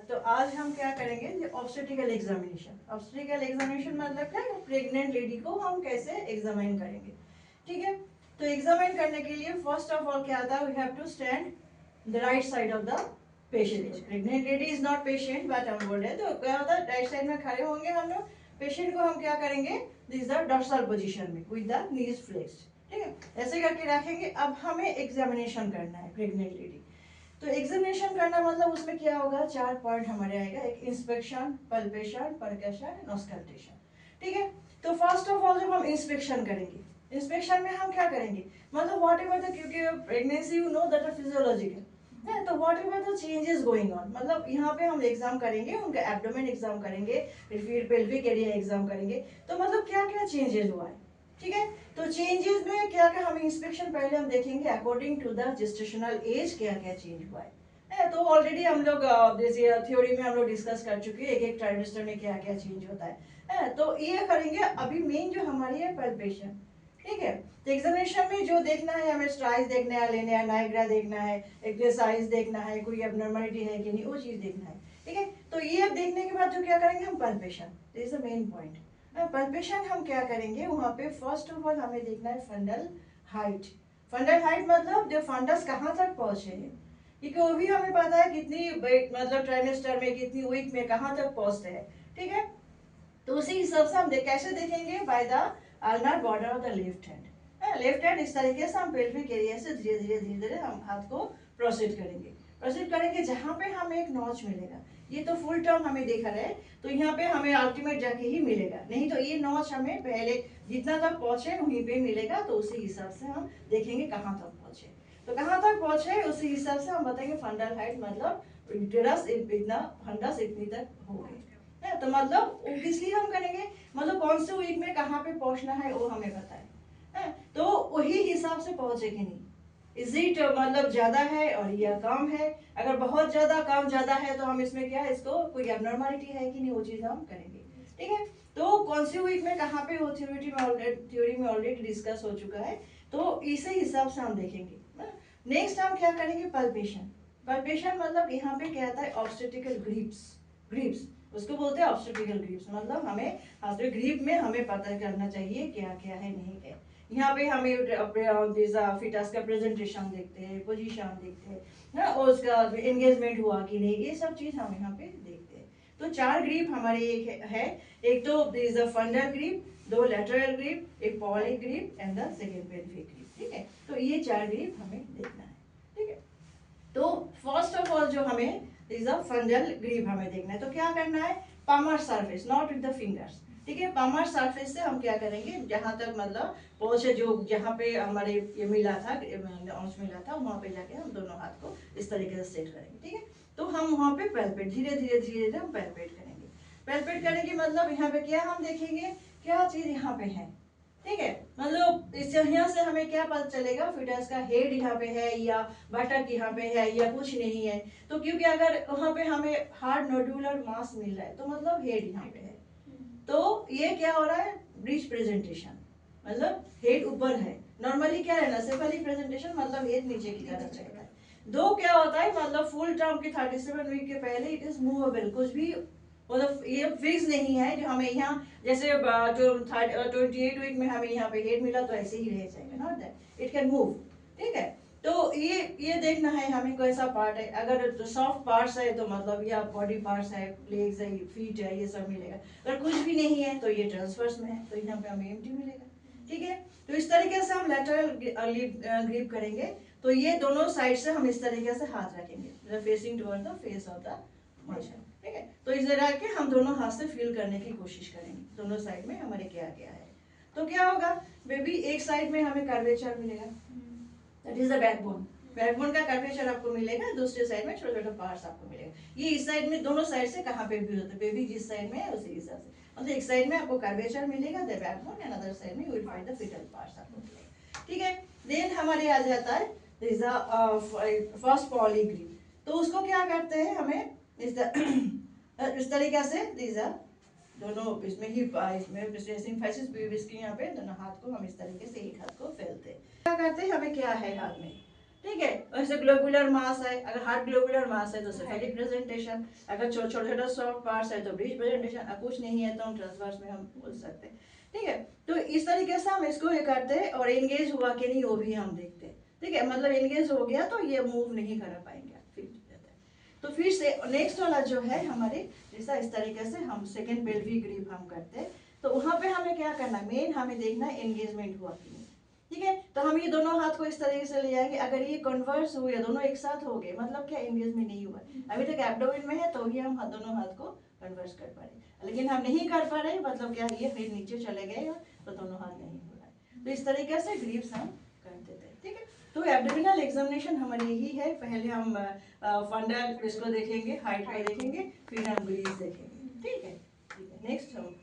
तो आज हम क्या करेंगे, ऑब्स्टेट्रिकल एग्जामिनेशन। ऑब्स्टेट्रिकल एग्जामिनेशन मतलब क्या है, प्रेग्नेंट लेडी को हम कैसे एग्जामिन करेंगे। ठीक है, तो एग्जामिन करने के लिए फर्स्ट ऑफ ऑल क्या आता है, we have to stand the right side of the patient. Pregnant lady is not patient but हम बोल रहे हैं, तो क्या होता है, राइट साइड में खड़े होंगे हम लोग। पेशेंट को हम क्या करेंगे, दिस द डॉर्सल पोजीशन में विद द नीज फ्लेक्स्ड। ठीक है, ऐसे करके रखेंगे। अब हमें एग्जामिनेशन करना है प्रेग्नेंट लेडी। तो एग्जामिनेशन करना मतलब उसमें क्या होगा, 4 पॉइंट हमारे आएगा। एक इंस्पेक्शन, पल्पेशन, परकशन, ऑस्कल्टेशन। ठीक है, तो फर्स्ट ऑफ ऑल जब हम इंस्पेक्शन करेंगे, इंस्पेक्शन में हम क्या करेंगे, मतलब व्हाट एवर द, क्योंकि pregnancy you know that physiological है, तो what ever the changes going on, मतलब यहाँ पे हम एग्जाम करेंगे, उनका एब्डोमेन एग्जाम करेंगे, फिर पेल्विक एरिया एग्जाम करेंगे, तो मतलब क्या क्या चेंजेस हुआ है। ठीक है, तो चेंजेस में क्या क्या हम इंस्पेक्शन पहले हम देखेंगे according to the gestational age क्या क्या चेंज हुआ है। तो ऑलरेडी हम लोग जैसे थ्योरी में हम लोग डिस्कस कर चुके हैं एक एक ट्राइमेस्टर में क्या क्या चेंज होता है। तो ये करेंगे। अभी मेन जो हमारी है पल्पेशन। ठीक है, तो एग्जामिनेशन में जो देखना है, हमें स्ट्राइस देखना है, लेना है, नाइग्रा देखना है, एक्सरसाइज देखना है, कोई एबनॉर्मलिटी है कि नहीं, वो चीज देखना है। ठीक है, तो ये देखने के बाद जो क्या करेंगे हम palpation, this is the main point. Palpation हम क्या करेंगे, वहां पे फर्स्ट ऑफ ऑल हमें देखना है फंडल हाइट। फंडल हाइट मतलब जो फंडस कहाँ तक पहुंचे हैं, क्योंकि वो भी हमें पता है कितनी मतलब ट्राइमेस्टर में, कितनी वीक में कहाँ तक पहुंचते हैं। ठीक है, तो उसी हिसाब से हम कैसे देखेंगे, by the ulnar border of the left hand. Left hand इस तरीके से हम पेल्विक एरिया से धीरे धीरे धीरे धीरे हम हाथ को प्रोसीड करेंगे जहाँ पे हमें एक नॉच मिलेगा। ये तो फुल टर्म हमें देखा रहे, तो यहाँ पे हमें अल्टीमेट जाके ही मिलेगा, नहीं तो ये नॉच हमें पहले जितना तक पहुंचे वहीं पे मिलेगा। तो उसी हिसाब से हम देखेंगे कहाँ तक पहुंचे, तो कहाँ तक पहुंचे उसी हिसाब से हम बताएंगे फंडल हाइट, मतलब यूटेरस इतना, फंडस इतनी तक हो गई है। तो मतलब किस लिए हम करेंगे, मतलब कौन से वीक में कहाँ पे पहुंचना है वो हमें पता है। तो वही हिसाब से पहुंचे कि नहीं, इज इट मतलब ज्यादा है और या कम है। अगर बहुत ज्यादा कम ज्यादा है तो हम इसमें क्या है, इसको कोई एबनॉर्मलिटी है कि नहीं, वो चीज हम करेंगे। ठीक है, तो कौन सी वीक में कहाँ पे, वो थ्योरी में ऑलरेडी डिस्कस हो चुका है, तो इसी हिसाब से हम देखेंगे। नेक्स्ट हम क्या करेंगे, पल्पेशन। पल्पेशन मतलब यहाँ पे क्या आता है, ऑब्स्टेट्रिकल ग्रिप्स। ग्रिप्स उसको बोलते हैं ऑब्स्टेट्रिकल ग्रिप्स, मतलब हमें ग्रिप में हमें पता करना चाहिए क्या क्या है, नहीं है। यहाँ पे हमें फिटस का प्रेजेंटेशन देखते हैं, पोजीशन देखते हैं ना, और उसका एंगेजमेंट हुआ कि नहीं, ये सब चीज हम यहाँ पे देखते हैं। तो 4 ग्रिप हमारे एक है, एक तो is a fundal grip, 2 lateral grip, एक Pawlik grip and the second pelvic grip. ठीक है, तो ये 4 ग्रिप हमें देखना है। ठीक है, तो फर्स्ट ऑफ ऑल जो हमें इज अ फंडल ग्रिप हमें देखना है, तो क्या करना है, palmar surface, not with the fingers. ठीक है, पामर सरफेस से हम क्या करेंगे, जहां तक मतलब पहुंचे, जो जहां पे हमारे ये मिला था, अंश मिला था, वहां पे जाके हम दोनों हाथ को इस तरीके से सेट करेंगे। ठीक है, तो हम वहां पे पैल्पेट धीरे धीरे धीरे धीरे हम पैल्पेट करेंगे। पैल्पेट करेंगे मतलब यहाँ पे क्या हम देखेंगे, क्या चीज यहाँ पे है। ठीक है, मतलब इस यहाँ से हमें क्या पता चलेगा, फिटस का हेड यहाँ पे है या बटक यहाँ पे है या कुछ नहीं है। तो क्योंकि अगर वहाँ पे हमें हार्ड नोडुलर मास मिल रहा है, तो मतलब हेड यहाँ पे है, तो ये क्या हो रहा है, ब्रिज प्रेजेंटेशन, मतलब हेड ऊपर है। नॉर्मली क्या रहना, सेफेलिक प्रेजेंटेशन मतलब हेड नीचे की तरफ रहता है। दो क्या होता है, मतलब फुल टर्म के 37 वीक के पहले इट इज मूवेबल, कुछ भी मतलब ये फिक्स नहीं है, जो हमें यहाँ जैसे जो 28 वीक में हमें यहाँ पे हेड मिला तो ऐसे ही रह जाएगा, not that it can move. ठीक है, तो ये देखना है हमें कैसा पार्ट है। अगर तो सॉफ्ट पार्ट्स है तो मतलब या बॉडी पार्ट्स है, लेग्स है, फीट है, ये सब मिलेगा। अगर कुछ भी नहीं है तो ये ट्रांसफर्स में है, तो यहाँ पे हमें एम्प्टी मिलेगा। ठीक है, तो इस तरीके से हम लेटरल ग्रिप करेंगे। तो ये दोनों साइड से हम इस तरीके से हाथ रखेंगे, facing toward the face of the mother. ठीक है, तो इस तरह के हम दोनों हाथ से फील करने की कोशिश करेंगे, दोनों साइड में हमारे क्या क्या है। तो क्या होगा बेबी, एक साइड में हमें कर्वेचर मिलेगा, that is the backbone. Backbone का कर्वेचर आपको मिलेगा, दूसरे साइड में छोटे छोटे पार्ट्स आपको मिलेगा। ये इस साइड में, दोनों साइड से कहाँ पे भी होता है, बेबी जिस साइड में है उसी हिसाब से, मतलब एक साइड में आपको कर्वेचर मिलेगा the backbone, and other side में you will find the foetal parts आपको मिलेगा। ठीक है, देन हमारे आ जाता है this the first Pawlik grip. तो उसको क्या करते हैं, हमें इस तरीके से दिस दोनों इसमें ही इसमें सिम्फाइसिस पेल्विस के यहाँ पे दोनों हाथ को हम इस तरीके से एक हाथ को फैलते हैं। क्या करते हैं, हमें क्या है हाथ में, ठीक है। वैसे ग्लोबुलर मास है, अगर हार्ड ग्लोबुलर मास है तो सिफेलिक प्रेजेंटेशन, अगर छोटा छोटा सॉफ्ट पार्ट्स है तो ब्रीच प्रेजेंटेशन, कुछ नहीं है तो हम ट्रांसवर्स में हम बोल सकते हैं। ठीक है, तो इस तरीके से हम इसको ये करते हैं, और एंगेज हुआ कि नहीं वो भी हम देखते हैं। ठीक है, मतलब एंगेज हो गया तो ये मूव नहीं कर पाएंगे, फिर तो फिर से नेक्स्ट वाला जो है हमारे जैसा इस तरीके से हम सेकेंड पेल्विक ग्रिप हम करते हैं। तो वहां पे हमें क्या करना है, मेन हमें देखना है एंगेजमेंट हुआ कि नहीं। ठीक है, तो हम ये दोनों हाथ को इस तरीके से ले आएंगे, अगर ये कन्वर्स हुए दोनों एक साथ हो गए मतलब क्या एंगेजमेंट नहीं हुआ, अभी तक एब्डोमेन में है तो ही हम दोनों हाथ को कन्वर्स कर पा रहे, लेकिन हम नहीं कर पा रहे मतलब क्या ये फिर नीचे चले गए तो दोनों हाथ नहीं हो रहा है। तो इस तरीके से ग्रिप्स हम करते थे। ठीक है, तो एब्डोमिनल एग्जामिनेशन हमारी यही है, पहले हम फंडल इसको देखेंगे, हाइट को देखेंगे, फिर हम ग्रिप्स देखेंगे। ठीक है, नेक्स्ट हम